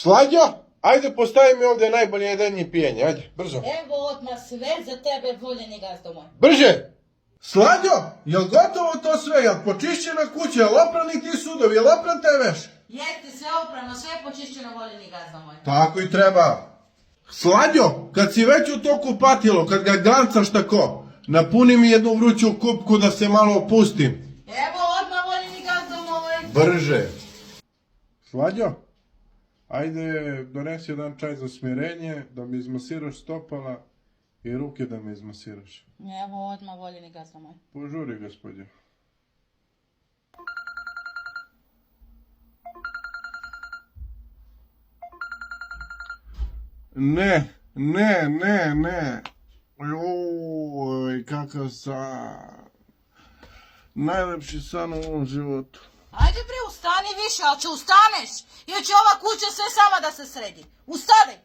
Slađo, ajde postavi mi ovdje najbolje jedenje i pijenje, ajde, brzo. Evo odmah sve za tebe, voljeni gazdo moj. Brže! Slađo, jel gotovo to sve, jel počišćena kuća, jel oprani ti sudovi, jel opran te veš? Jeste, sve oprano, sve je počišćeno, voljeni gazdo moj. Tako i treba. Slađo, kad si već u to kupatilo, kad ga gancaš tako, napuni mi jednu vruću kupku da se malo opustim. Evo odmah, voljeni gazdo moj. Brže. Slađo, ajde donesi jedan čaj za smirenje, da mi izmasiraš stopala i ruke da mi izmasiraš. Evo odmah, voljeni gazdo moj. Požuri, gospodin. Ne. Joj, kakav san. Najlepši san u ovom životu. Ajde bre, ustani više, ali će ustaneš. Jer će ova kuća sve sama da se sredi. Ustani!